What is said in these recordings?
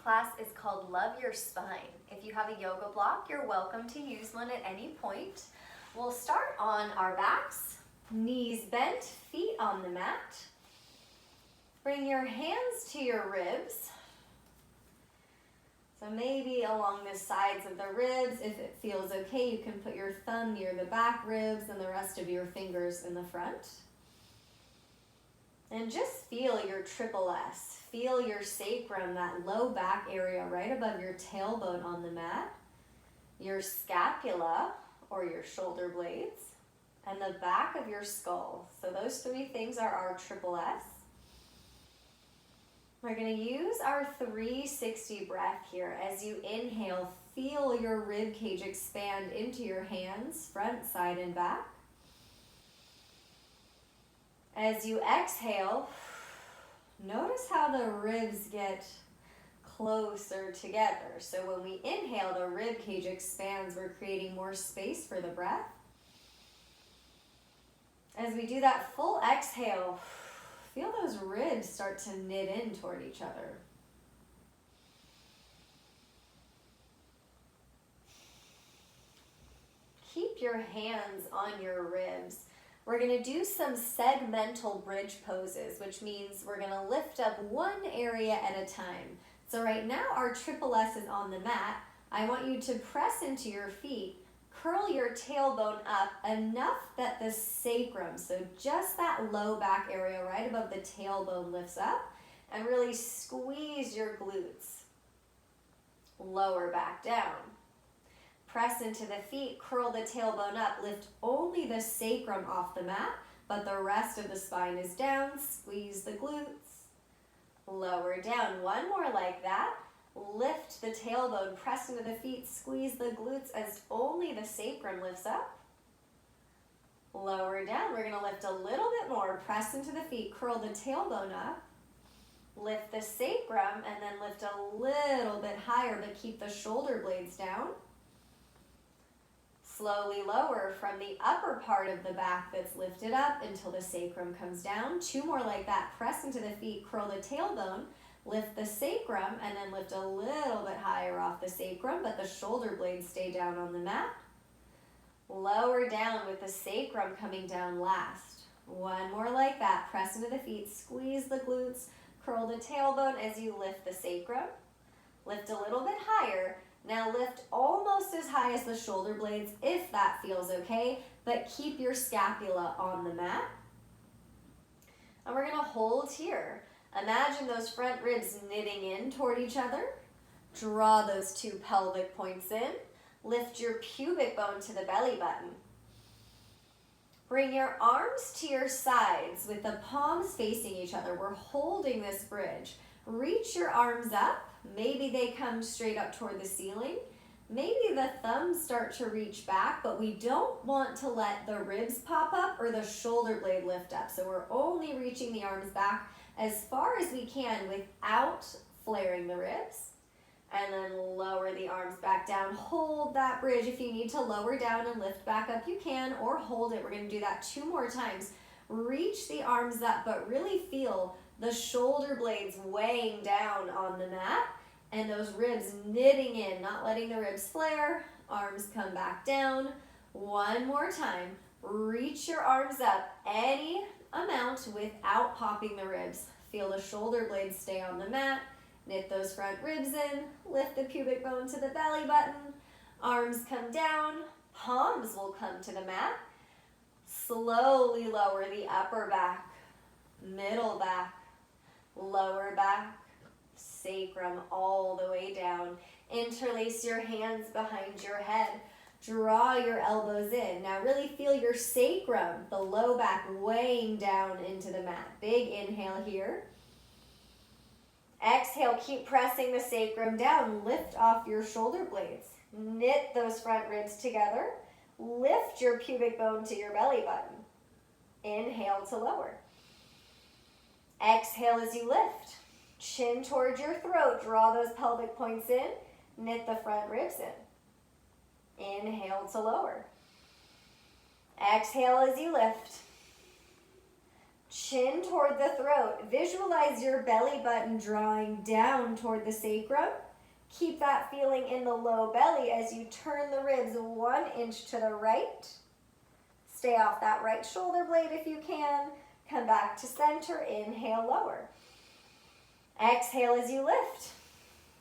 class is called Love Your Spine. If you have a yoga block, you're welcome to use one at any point. We'll start on our backs, knees bent, feet on the mat. Bring your hands to your ribs. So maybe along the sides of the ribs, if it feels okay, you can put your thumb near the back ribs and the rest of your fingers in the front. And just feel your triple S. Feel your sacrum, that low back area right above your tailbone on the mat, your scapula or your shoulder blades, and the back of your skull. So those three things are our triple S. We're going to use our 360 breath here. As you inhale, feel your rib cage expand into your hands, front, side, and back. As you exhale, notice how the ribs get closer together. So when we inhale, the rib cage expands. We're creating more space for the breath. As we do that full exhale, feel those ribs start to knit in toward each other. Keep your hands on your ribs. We're going to do some segmental bridge poses, which means we're going to lift up one area at a time. So right now our triple S is on the mat. I want you to press into your feet, curl your tailbone up enough that the sacrum, so just that low back area right above the tailbone lifts up, and really squeeze your glutes. Lower back down. Press into the feet, curl the tailbone up, lift only the sacrum off the mat, but the rest of the spine is down. Squeeze the glutes. Lower down. One more like that. Lift the tailbone, press into the feet, squeeze the glutes as only the sacrum lifts up. Lower down. We're going to lift a little bit more. Press into the feet, curl the tailbone up. Lift the sacrum and then lift a little bit higher, but keep the shoulder blades down. Slowly lower from the upper part of the back that's lifted up until the sacrum comes down. Two more like that. Press into the feet, curl the tailbone, lift the sacrum, and then lift a little bit higher off the sacrum, but the shoulder blades stay down on the mat. Lower down with the sacrum coming down last. One more like that. Press into the feet, squeeze the glutes, curl the tailbone as you lift the sacrum. Lift a little bit higher. Now lift almost as high as the shoulder blades if that feels okay, but keep your scapula on the mat. And we're going to hold here. Imagine those front ribs knitting in toward each other. Draw those two pelvic points in. Lift your pubic bone to the belly button. Bring your arms to your sides with the palms facing each other. We're holding this bridge. Reach your arms up. Maybe they come straight up toward the ceiling. Maybe the thumbs start to reach back, but we don't want to let the ribs pop up or the shoulder blade lift up. So we're only reaching the arms back as far as we can without flaring the ribs. And then lower the arms back down. Hold that bridge. If you need to lower down and lift back up, you can, or hold it. We're going to do that 2 more times. Reach the arms up, but really feel the shoulder blades weighing down on the mat and those ribs knitting in, not letting the ribs flare. Arms come back down. One more time. Reach your arms up any amount without popping the ribs. Feel the shoulder blades stay on the mat. Knit those front ribs in. Lift the pubic bone to the belly button. Arms come down. Palms will come to the mat. Slowly lower the upper back, middle back, lower back, sacrum all the way down. Interlace your hands behind your head. Draw your elbows in. Now really feel your sacrum, the low back, weighing down into the mat. Big inhale here. Exhale, keep pressing the sacrum down. Lift off your shoulder blades. Knit those front ribs together. Lift your pubic bone to your belly button. Inhale to lower. Exhale as you lift. Chin towards your throat. Draw those pelvic points in. Knit the front ribs in. Inhale to lower. Exhale as you lift. Chin toward the throat. Visualize your belly button drawing down toward the sacrum. Keep that feeling in the low belly as you turn the ribs 1 inch to the right. Stay off that right shoulder blade if you can. Come back to center. Inhale, lower. Exhale as you lift.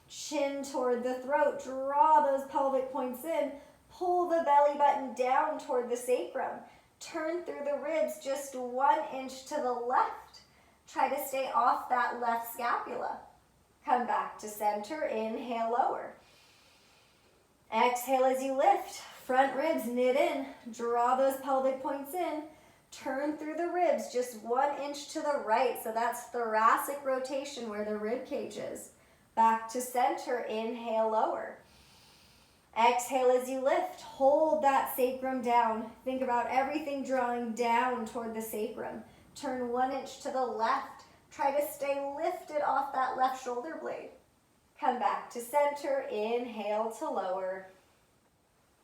Chin toward the throat. Draw those pelvic points in. Pull the belly button down toward the sacrum. Turn through the ribs just 1 inch to the left. Try to stay off that left scapula. Come back to center. Inhale, lower. Exhale as you lift. Front ribs knit in. Draw those pelvic points in. Turn through the ribs just 1 inch to the right. So that's thoracic rotation where the rib cage is. Back to center. Inhale, lower. Exhale as you lift. Hold that sacrum down. Think about everything drawing down toward the sacrum. Turn 1 inch to the left. Try to stay lifted off that left shoulder blade. Come back to center. Inhale to lower.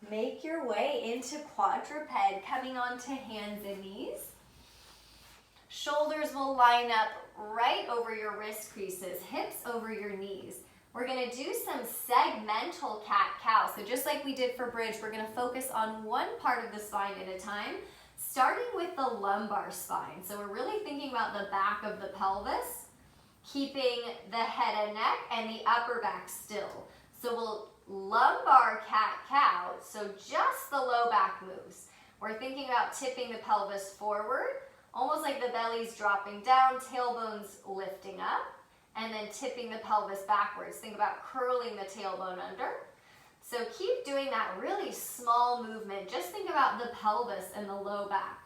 Make your way into quadruped, coming onto hands and knees. Shoulders will line up right over your wrist creases, hips over your knees. We're going to do some segmental cat-cow. So just like we did for bridge, we're going to focus on one part of the spine at a time, starting with the lumbar spine. So we're really thinking about the back of the pelvis, keeping the head and neck and the upper back still. So we'll lumbar cat-cow, so just the low back moves. We're thinking about tipping the pelvis forward, almost like the belly's dropping down, tailbone's lifting up, and then tipping the pelvis backwards. Think about curling the tailbone under. So keep doing that really small movement. Just think about the pelvis and the low back.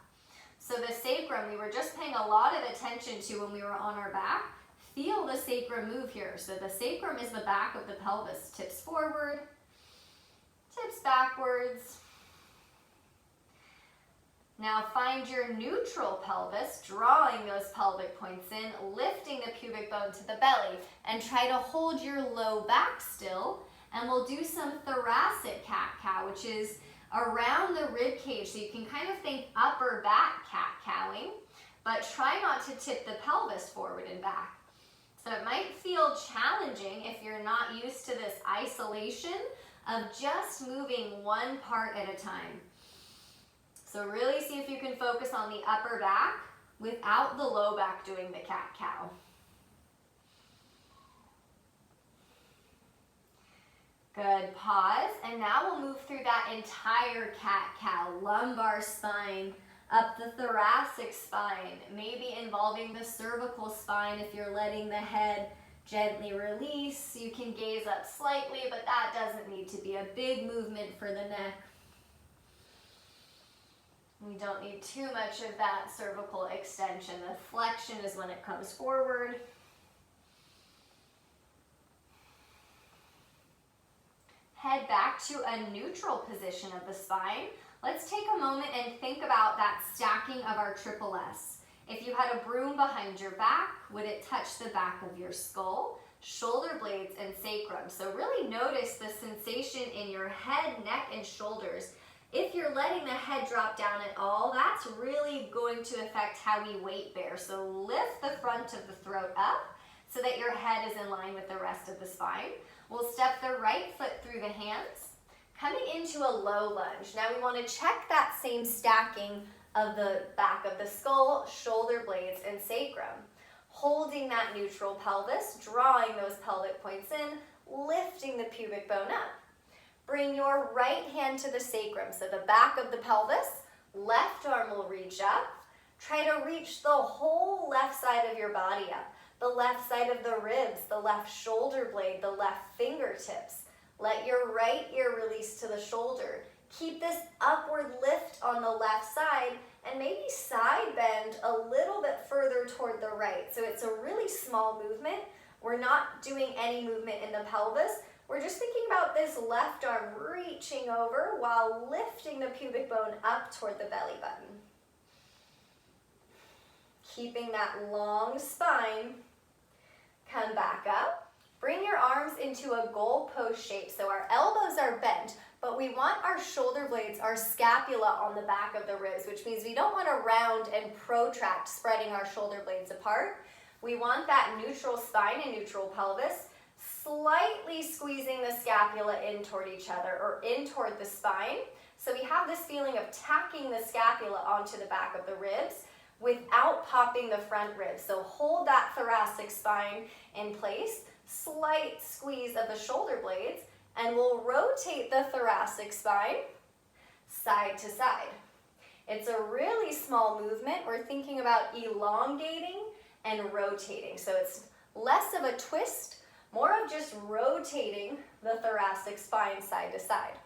So the sacrum, we were just paying a lot of attention to when we were on our back. Feel the sacrum move here. So the sacrum is the back of the pelvis. Tips forward, tips backwards. Now find your neutral pelvis, drawing those pelvic points in, lifting the pubic bone to the belly, and try to hold your low back still. And we'll do some thoracic cat-cow, which is around the rib cage. So you can kind of think upper back cat-cowing, but try not to tip the pelvis forward and back. So it might feel challenging if you're not used to this isolation of just moving one part at a time. So really see if you can focus on the upper back without the low back doing the cat-cow. Good, pause, and now we'll move through that entire cat-cow, lumbar spine, up the thoracic spine, maybe involving the cervical spine if you're letting the head gently release. You can gaze up slightly, but that doesn't need to be a big movement for the neck. We don't need too much of that cervical extension. The flexion is when it comes forward. Head back to a neutral position of the spine. Let's take a moment and think about that stacking of our triple S. If you had a broom behind your back, would it touch the back of your skull, shoulder blades, and sacrum? So really notice the sensation in your head, neck, and shoulders. If you're letting the head drop down at all, that's really going to affect how we weight bear. So lift the front of the throat up so that your head is in line with the rest of the spine. We'll step the right foot through the hands, coming into a low lunge. Now we want to check that same stacking of the back of the skull, shoulder blades, and sacrum. Holding that neutral pelvis, drawing those pelvic points in, lifting the pubic bone up. Bring your right hand to the sacrum, so the back of the pelvis, left arm will reach up. Try to reach the whole left side of your body up. The left side of the ribs, the left shoulder blade, the left fingertips. Let your right ear release to the shoulder. Keep this upward lift on the left side and maybe side bend a little bit further toward the right. So it's a really small movement. We're not doing any movement in the pelvis. We're just thinking about this left arm reaching over while lifting the pubic bone up toward the belly button. Keeping that long spine. Come back up. Bring your arms into a goalpost shape. So our elbows are bent, but but we want our shoulder blades, our scapula on the back of the ribs, which means we don't want to round and protract, spreading our shoulder blades apart. We want that neutral spine and neutral pelvis, slightly squeezing the scapula in toward each other or in toward the spine. So we have this feeling of tacking the scapula onto the back of the ribs without popping the front ribs. So hold that thoracic spine in place, slight squeeze of the shoulder blades, and we'll rotate the thoracic spine side to side. It's a really small movement. We're thinking about elongating and rotating. So it's less of a twist, more of just rotating the thoracic spine side to side.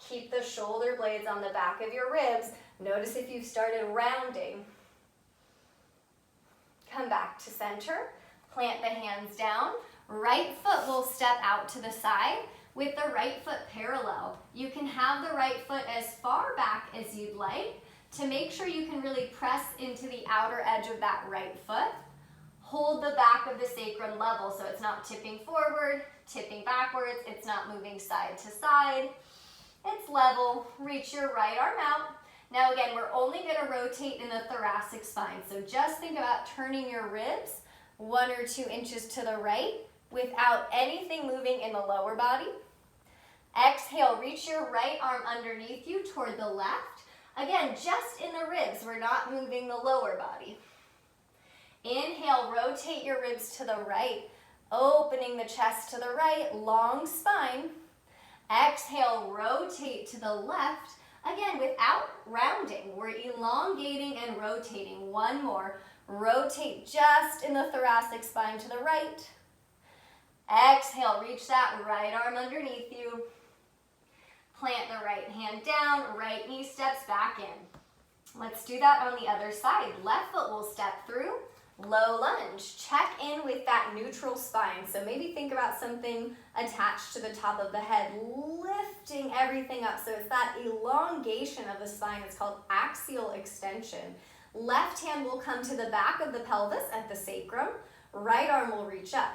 Keep the shoulder blades on the back of your ribs. Notice if you've started rounding. Come back to center. Plant the hands down. Right foot will step out to the side with the right foot parallel. You can have the right foot as far back as you'd like to make sure you can really press into the outer edge of that right foot. Hold the back of the sacrum level so it's not tipping forward, tipping backwards, it's not moving side to side. It's level. Reach your right arm out. Now again, we're only going to rotate in the thoracic spine. So just think about turning your ribs 1 or 2 inches to the right without anything moving in the lower body. Exhale, reach your right arm underneath you toward the left. Again, just in the ribs. We're not moving the lower body. Inhale, rotate your ribs to the right, opening the chest to the right, long spine. Exhale, rotate to the left. Again, without rounding, we're elongating and rotating. One more. Rotate just in the thoracic spine to the right. Exhale, reach that right arm underneath you. Plant the right hand down, right knee steps back in. Let's do that on the other side. Left foot will step through. Low lunge. Check in with that neutral spine. So maybe think about something attached to the top of the head, lifting everything up. So it's that elongation of the spine. It's called axial extension. Left hand will come to the back of the pelvis at the sacrum. Right arm will reach up.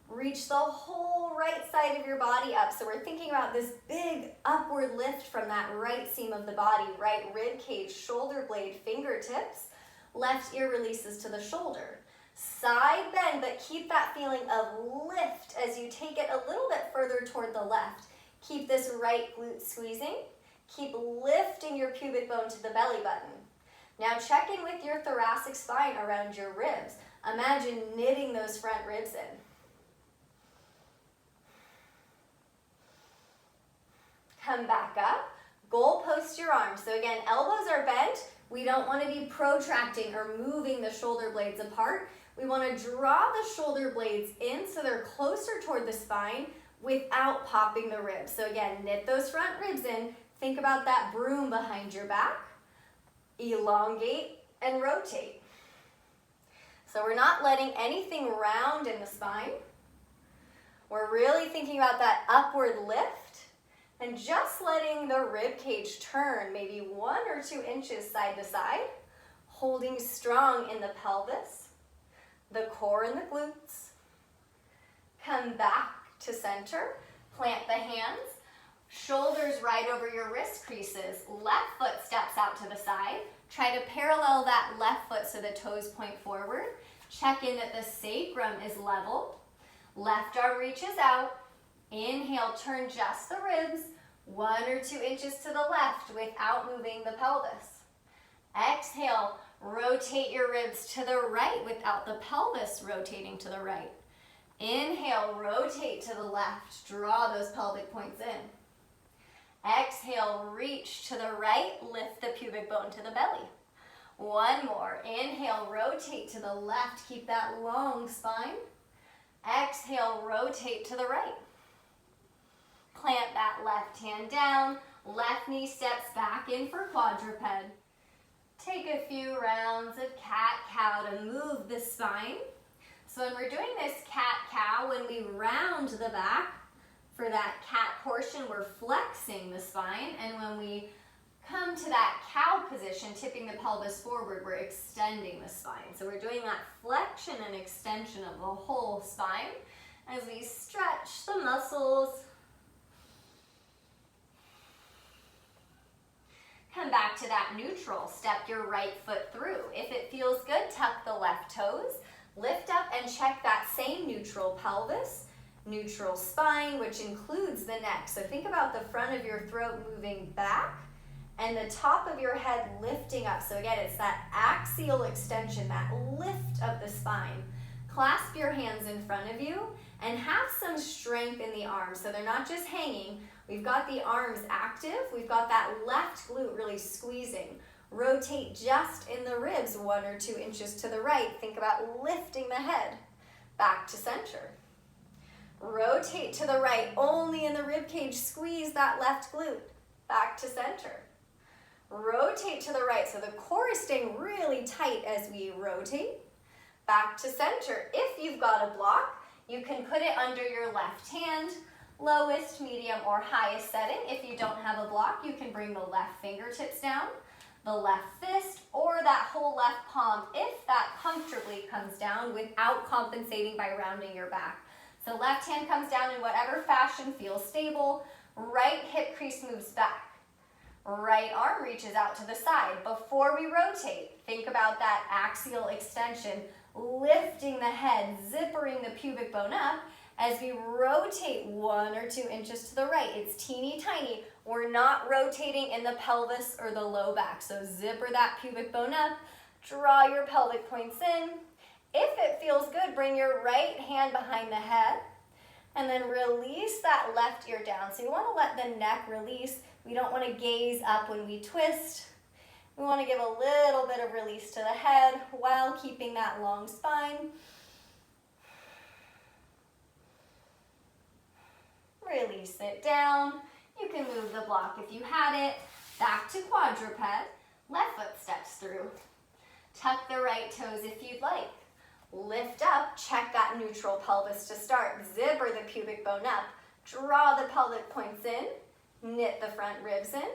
Reach the whole right side of your body up. So we're thinking about this big upward lift from that right seam of the body, right rib cage, shoulder blade, fingertips. Left ear releases to the shoulder. Side bend, but keep that feeling of lift as you take it a little bit further toward the left. Keep this right glute squeezing. Keep lifting your pubic bone to the belly button. Now check in with your thoracic spine around your ribs. Imagine knitting those front ribs in. Come back up. Goal post your arms. So again, elbows are bent. We don't want to be protracting or moving the shoulder blades apart. We want to draw the shoulder blades in so they're closer toward the spine without popping the ribs. So again, knit those front ribs in. Think about that broom behind your back. Elongate and rotate. So we're not letting anything round in the spine. We're really thinking about that upward lift. And just letting the rib cage turn maybe 1 or 2 inches side to side, holding strong in the pelvis, the core and the glutes. Come back to center, plant the hands, shoulders right over your wrist creases, left foot steps out to the side. Try to parallel that left foot so the toes point forward. Check in that the sacrum is level. Left arm reaches out. Inhale, turn just the ribs 1 or 2 inches to the left without moving the pelvis. Exhale, rotate your ribs to the right without the pelvis rotating to the right. Inhale, rotate to the left, draw those pelvic points in. Exhale, reach to the right, lift the pubic bone to the belly. One more. Inhale, rotate to the left, keep that long spine. Exhale, rotate to the right. Plant that left hand down, left knee steps back in for quadruped. Take a few rounds of cat-cow to move the spine. So when we're doing this cat-cow, when we round the back for that cat portion, we're flexing the spine. And when we come to that cow position, tipping the pelvis forward, we're extending the spine. So we're doing that flexion and extension of the whole spine as we stretch the muscles. back to that neutral. Step your right foot through. If it feels good, tuck the left toes. Lift up and check that same neutral pelvis, neutral spine, which includes the neck. So think about the front of your throat moving back and the top of your head lifting up. So again, it's that axial extension, that lift of the spine. Clasp your hands in front of you and have some strength in the arms. So they're not just hanging. We've got the arms active. We've got that left glute really squeezing. Rotate just in the ribs 1 or 2 inches to the right. Think about lifting the head back to center. Rotate to the right, only in the rib cage. Squeeze that left glute back to center. Rotate to the right, so the core is staying really tight as we rotate. Back to center. If you've got a block, you can put it under your left hand, lowest, medium, or highest setting. If you don't have a block, you can bring the left fingertips down, the left fist, or that whole left palm, if that comfortably comes down without compensating by rounding your back. So left hand comes down in whatever fashion feels stable. Right hip crease moves back. Right arm reaches out to the side. Before we rotate, think about that axial extension, lifting the head, zippering the pubic bone up. As we rotate 1 or 2 inches to the right, it's teeny tiny. We're not rotating in the pelvis or the low back. So zipper that pubic bone up, draw your pelvic points in. If it feels good, bring your right hand behind the head and then release that left ear down. So you want to let the neck release. We don't want to gaze up when we twist. We want to give a little bit of release to the head while keeping that long spine. Release it down. You can move the block if you had it. Back to quadruped. Left foot steps through. Tuck the right toes if you'd like. Lift up, check that neutral pelvis to start. Zipper the pubic bone up. Draw the pelvic points in. Knit the front ribs in.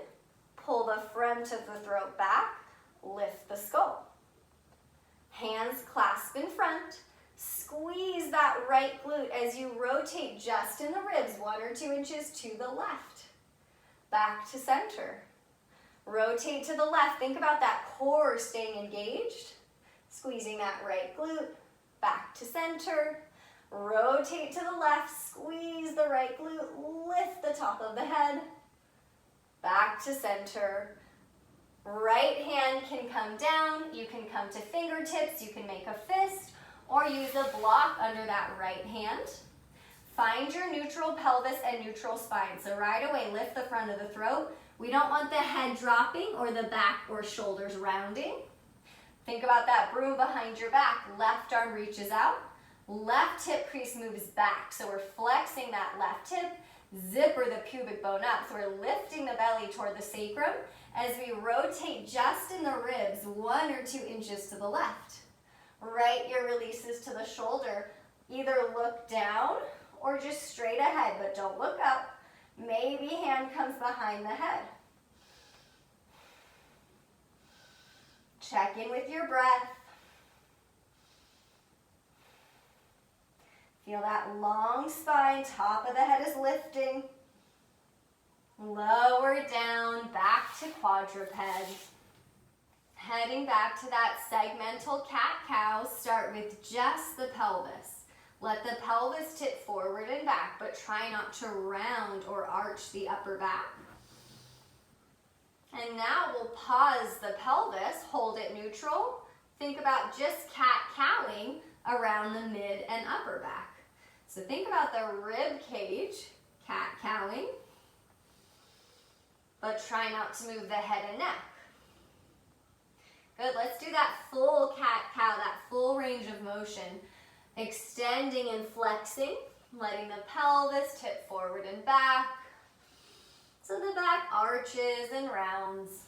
Pull the front of the throat back. Lift the skull. Hands clasp in front. Squeeze that right glute as you rotate just in the ribs 1 or 2 inches to the left. Back to center. Rotate to the left. Think about that core staying engaged. Squeezing that right glute. Back to center. Rotate to the left. Squeeze the right glute. Lift the top of the head. Back to center. Right hand can come down. You can come to fingertips. You can make a fist or use a block under that right hand. Find your neutral pelvis and neutral spine. So right away, lift the front of the throat. We don't want the head dropping or the back or shoulders rounding. Think about that broom behind your back. Left arm reaches out. Left hip crease moves back. So we're flexing that left hip. Zipper the pubic bone up. So we're lifting the belly toward the sacrum as we rotate just in the ribs 1 or 2 inches to the left. Right ear releases to the shoulder. Either look down or just straight ahead, but don't look up. Maybe hand comes behind the head. Check in with your breath. Feel that long spine, top of the head is lifting. Lower down, back to quadruped. Heading back to that segmental cat-cow, start with just the pelvis. Let the pelvis tip forward and back, but try not to round or arch the upper back. And now we'll pause the pelvis, hold it neutral. Think about just cat-cowing around the mid and upper back. So think about the rib cage, cat-cowing, but try not to move the head and neck. Good, let's do that full cat-cow, that full range of motion. Extending and flexing, letting the pelvis tip forward and back. So the back arches and rounds.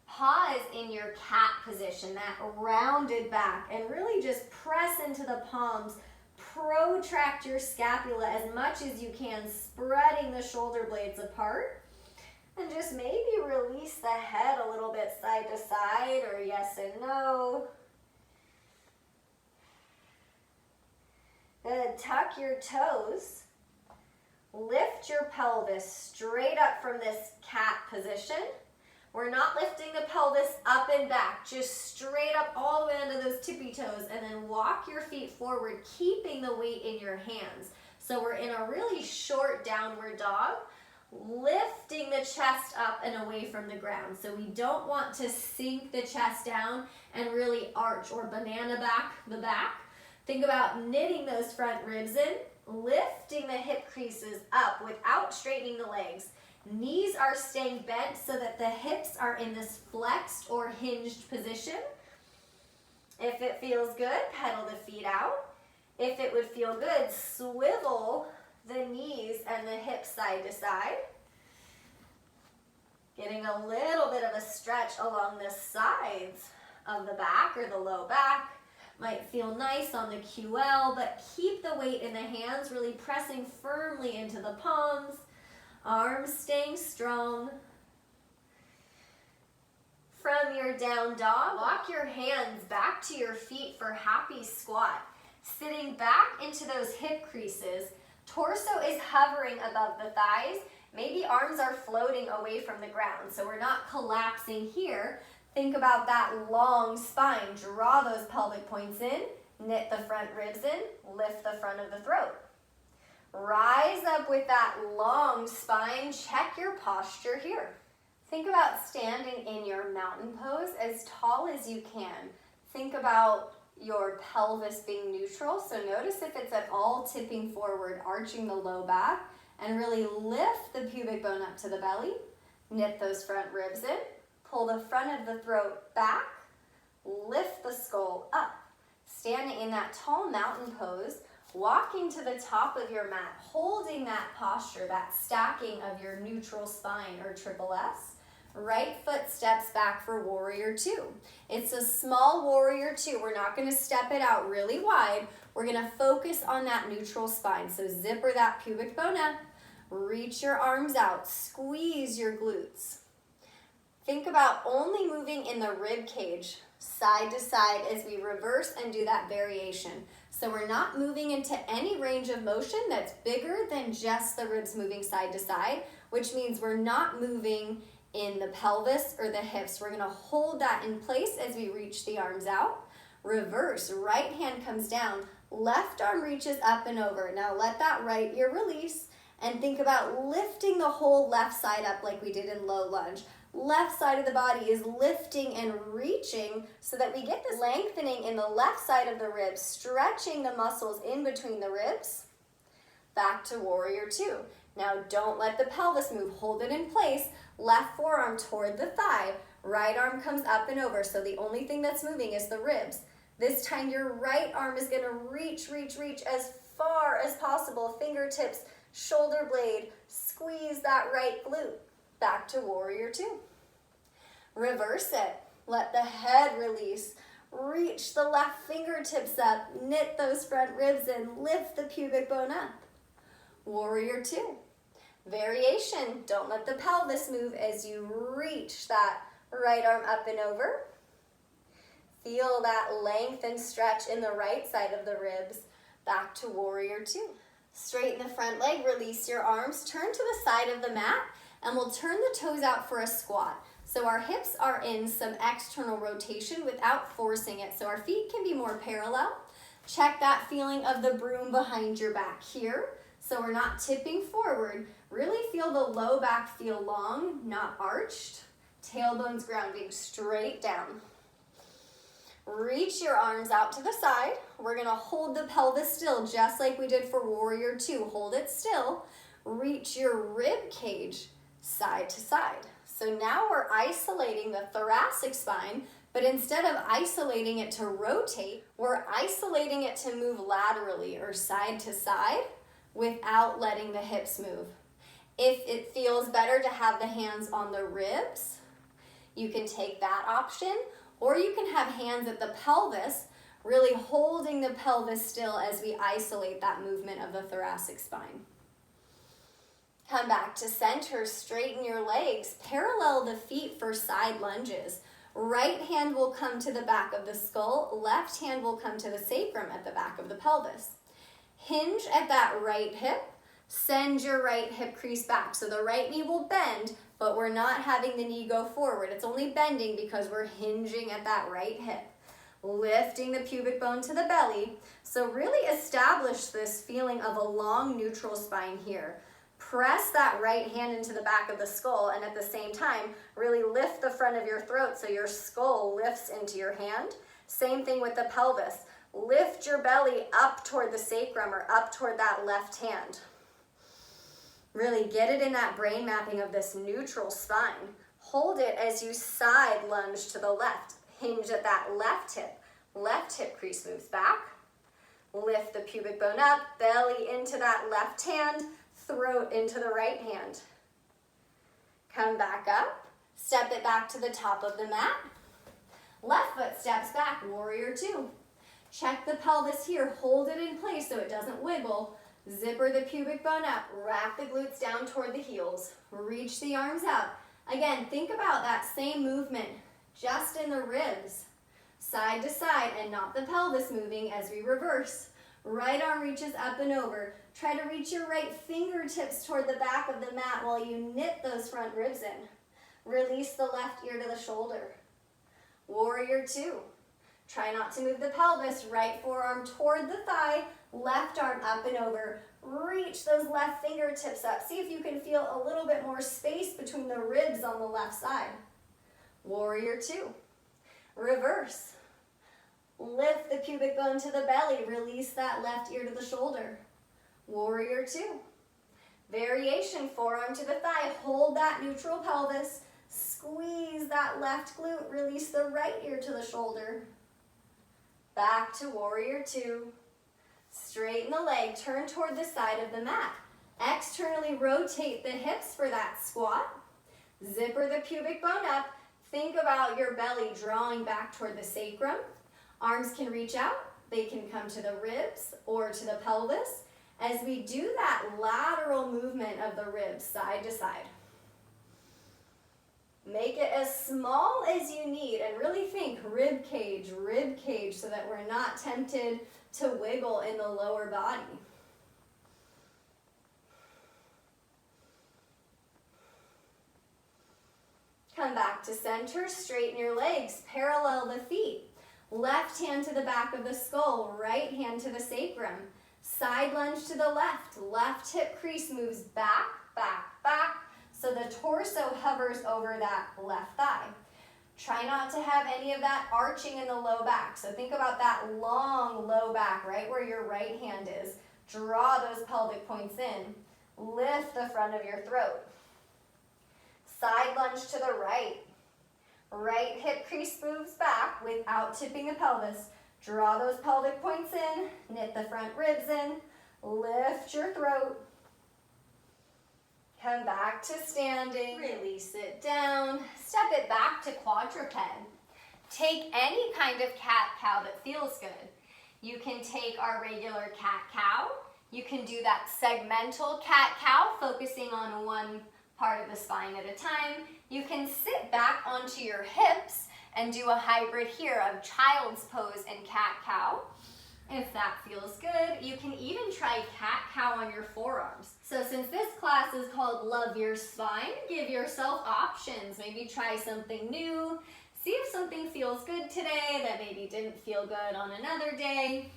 Pause in your cat position, that rounded back, and really just press into the palms. Protract your scapula as much as you can, spreading the shoulder blades apart. And just maybe release the head a little bit side to side, or yes and no. Good, tuck your toes. Lift your pelvis straight up from this cat position. We're not lifting the pelvis up and back, just straight up all the way under those tippy toes, and then walk your feet forward, keeping the weight in your hands. So we're in a really short downward dog, lifting the chest up and away from the ground. So we don't want to sink the chest down and really arch or banana back the back. Think about knitting those front ribs in, lifting the hip creases up without straightening the legs. Knees are staying bent so that the hips are in this flexed or hinged position. If it feels good, pedal the feet out. If it would feel good, swivel the knees and the hips side to side. Getting a little bit of a stretch along the sides of the back or the low back. Might feel nice on the QL, but keep the weight in the hands, really pressing firmly into the palms. Arms staying strong. From your down dog, walk your hands back to your feet for happy squat. Sitting back into those hip creases. Torso is hovering above the thighs. Maybe arms are floating away from the ground, so we're not collapsing here. Think about that long spine. Draw those pelvic points in. Knit the front ribs in. Lift the front of the throat. Rise up with that long spine. Check your posture here. Think about standing in your mountain pose as tall as you can. Think about your pelvis being neutral. So notice if it's at all tipping forward, arching the low back, and really lift the pubic bone up to the belly. Knit those front ribs in. Pull the front of the throat back. Lift the skull up. Standing in that tall mountain pose, walking to the top of your mat, holding that posture, that stacking of your neutral spine or triple S. Right foot steps back for warrior two. It's a small warrior two. We're not going to step it out really wide. We're going to focus on that neutral spine. So zipper that pubic bone up. Reach your arms out. Squeeze your glutes. Think about only moving in the rib cage, side to side, as we reverse and do that variation. So we're not moving into any range of motion that's bigger than just the ribs moving side to side, which means we're not moving in the pelvis or the hips. We're gonna hold that in place as we reach the arms out. Reverse, right hand comes down, left arm reaches up and over. Now let that right ear release and think about lifting the whole left side up like we did in low lunge. Left side of the body is lifting and reaching so that we get this lengthening in the left side of the ribs, stretching the muscles in between the ribs. Back to warrior two. Now don't let the pelvis move, hold it in place. Left forearm toward the thigh, right arm comes up and over, so the only thing that's moving is the ribs. This time your right arm is gonna reach as far as possible, fingertips, shoulder blade, squeeze that right glute. Back to warrior two. Reverse it, let the head release, reach the left fingertips up, knit those front ribs in, lift the pubic bone up. Warrior two. Variation, don't let the pelvis move as you reach that right arm up and over. Feel that length and stretch in the right side of the ribs. Back to warrior two. Straighten the front leg, release your arms, turn to the side of the mat, and we'll turn the toes out for a squat. So our hips are in some external rotation without forcing it, so our feet can be more parallel. Check that feeling of the broom behind your back here. So we're not tipping forward. Really feel the low back feel long, not arched. Tailbone's grounding straight down. Reach your arms out to the side. We're gonna hold the pelvis still, just like we did for warrior two. Hold it still. Reach your rib cage side to side. So now we're isolating the thoracic spine, but instead of isolating it to rotate, we're isolating it to move laterally or side to side without letting the hips move. If it feels better to have the hands on the ribs, you can take that option, or you can have hands at the pelvis, really holding the pelvis still as we isolate that movement of the thoracic spine. Come back to center, straighten your legs, parallel the feet for side lunges. Right hand will come to the back of the skull, left hand will come to the sacrum at the back of the pelvis. Hinge at that right hip, Send your right hip crease back. So the right knee will bend, but we're not having the knee go forward. It's only bending because we're hinging at that right hip. Lifting the pubic bone to the belly. So really establish this feeling of a long neutral spine here. Press that right hand into the back of the skull, and at the same time, really lift the front of your throat so your skull lifts into your hand. Same thing with the pelvis. Lift your belly up toward the sacrum or up toward that left hand. Really get it in that brain mapping of this neutral spine. Hold it as you side lunge to the left. Hinge at that left hip crease moves back. Lift the pubic bone up, belly into that left hand, throat into the right hand. Come back up, step it back to the top of the mat. Left foot steps back, warrior two. Check the pelvis here, hold it in place so it doesn't wiggle. Zipper the pubic bone up, wrap the glutes down toward the heels. Reach the arms out. Again, think about that same movement, just in the ribs. Side to side and not the pelvis moving as we reverse. Right arm reaches up and over. Try to reach your right fingertips toward the back of the mat while you knit those front ribs in. Release the left ear to the shoulder. Warrior two. Try not to move the pelvis. Right forearm toward the thigh, left arm up and over. Reach those left fingertips up. See if you can feel a little bit more space between the ribs on the left side. Warrior two. Reverse. Lift the pubic bone to the belly. Release that left ear to the shoulder. Warrior two. Variation, forearm to the thigh. Hold that neutral pelvis. Squeeze that left glute. Release the right ear to the shoulder. Back to warrior two. Straighten the leg. Turn toward the side of the mat. Externally rotate the hips for that squat. Zipper the pubic bone up. Think about your belly drawing back toward the sacrum. Arms can reach out. They can come to the ribs or to the pelvis as we do that lateral movement of the ribs side to side. Make it as small as you need and really think rib cage, so that we're not tempted to wiggle in the lower body. Come back to center, straighten your legs, parallel the feet. Left hand to the back of the skull, right hand to the sacrum. Side lunge to the left, left hip crease moves back, back, back, so the torso hovers over that left thigh. Try not to have any of that arching in the low back. So think about that long low back, right where your right hand is. Draw those pelvic points in. Lift the front of your throat. Side lunge to the right. Right hip crease moves back without tipping the pelvis. Draw those pelvic points in. Knit the front ribs in. Lift your throat. Come back to standing, release it down, step it back to quadruped. Take any kind of cat-cow that feels good. You can take our regular cat-cow. You can do that segmental cat-cow, focusing on one part of the spine at a time. You can sit back onto your hips and do a hybrid here of child's pose and cat-cow. If that feels good, you can even try cat-cow on your forearms. So since this class is called Love Your Spine, give yourself options. Maybe try something new. See if something feels good today that maybe didn't feel good on another day.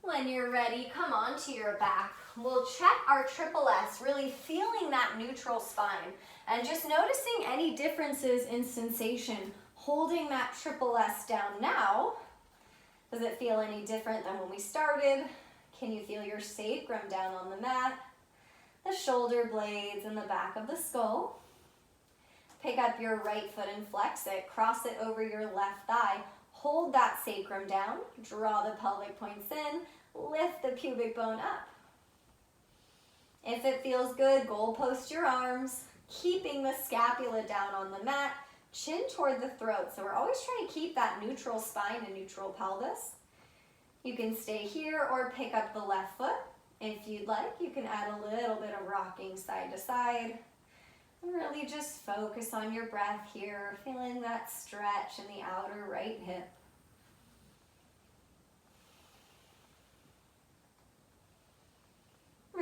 When you're ready, come onto your back. We'll check our triple S, really feeling that neutral spine and just noticing any differences in sensation. Holding that triple S down now. Does it feel any different than when we started? Can you feel your sacrum down on the mat? The shoulder blades and the back of the skull. Pick up your right foot and flex it. Cross it over your left thigh. Hold that sacrum down. Draw the pelvic points in. Lift the pubic bone up. If it feels good, goalpost your arms. Keeping the scapula down on the mat. Chin toward the throat. So we're always trying to keep that neutral spine and neutral pelvis. You can stay here or pick up the left foot. If you'd like, you can add a little bit of rocking side to side. And really just focus on your breath here, feeling that stretch in the outer right hip.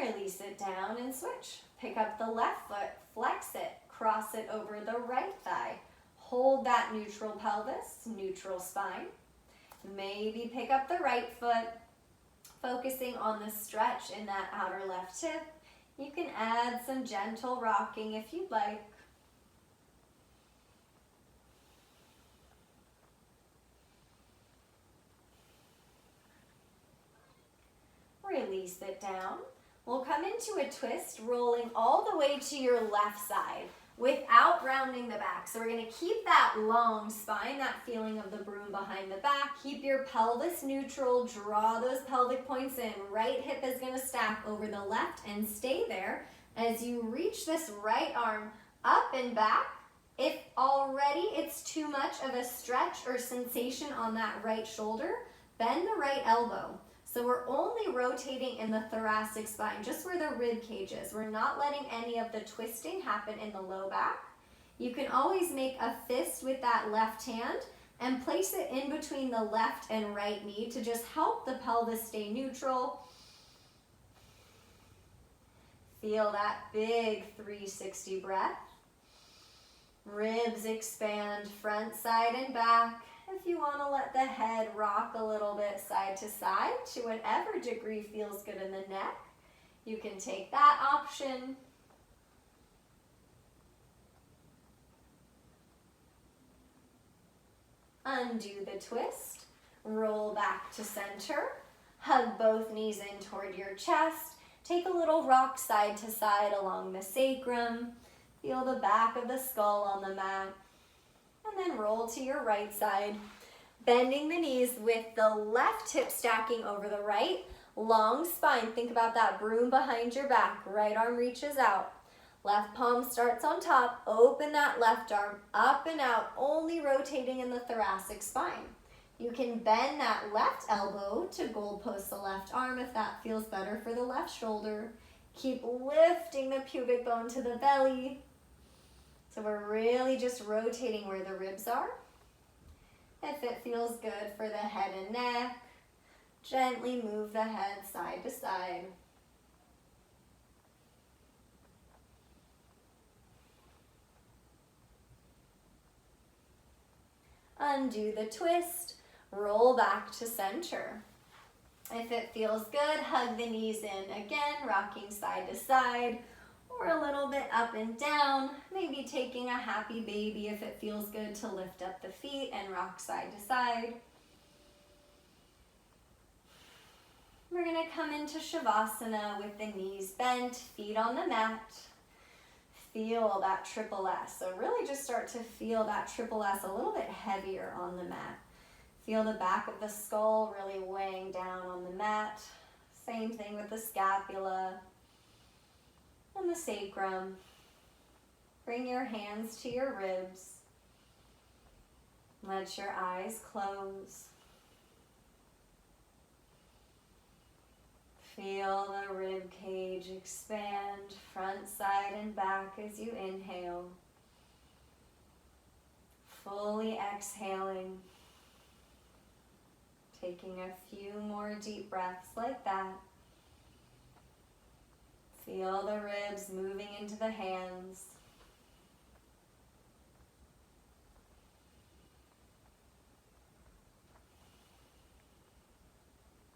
Release it down and switch. Pick up the left foot, flex it, cross it over the right thigh. Hold that neutral pelvis, neutral spine. Maybe pick up the right foot, focusing on the stretch in that outer left hip. You can add some gentle rocking if you'd like. Release it down. We'll come into a twist, rolling all the way to your left side without rounding the back. So we're going to keep that long spine, that feeling of the broom behind the back. Keep your pelvis neutral. Draw those pelvic points in. Right hip is going to stack over the left and stay there as you reach this right arm up and back. If already it's too much of a stretch or sensation on that right shoulder, bend the right elbow. So we're only rotating in the thoracic spine, just where the rib cage is. We're not letting any of the twisting happen in the low back. You can always make a fist with that left hand and place it in between the left and right knee to just help the pelvis stay neutral. Feel that big 360 breath. Ribs expand front, side, and back. If you want to let the head rock a little bit side to side to whatever degree feels good in the neck, you can take that option. Undo the twist, roll back to center, hug both knees in toward your chest, take a little rock side to side along the sacrum, feel the back of the skull on the mat. And then roll to your right side, bending the knees with the left hip stacking over the right. Long spine, think about that broom behind your back. Right arm reaches out. Left palm starts on top. Open that left arm up and out, only rotating in the thoracic spine. You can bend that left elbow to goalpost the left arm if that feels better for the left shoulder. Keep lifting the pubic bone to the belly. So we're really just rotating where the ribs are. If it feels good for the head and neck, gently move the head side to side. Undo the twist, roll back to center. If it feels good, hug the knees in again, rocking side to side. Or a little bit up and down, maybe taking a happy baby if it feels good to lift up the feet and rock side to side. We're going to come into Shavasana with the knees bent, feet on the mat. Feel that triple S. So really just start to feel that triple S a little bit heavier on the mat. Feel the back of the skull really weighing down on the mat. Same thing with the scapula and the sacrum. Bring your hands to your ribs. Let your eyes close. Feel the rib cage expand front, side, and back as you inhale. Fully exhaling. Taking a few more deep breaths like that. Feel the ribs moving into the hands.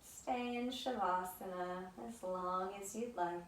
Stay in Shavasana as long as you'd like.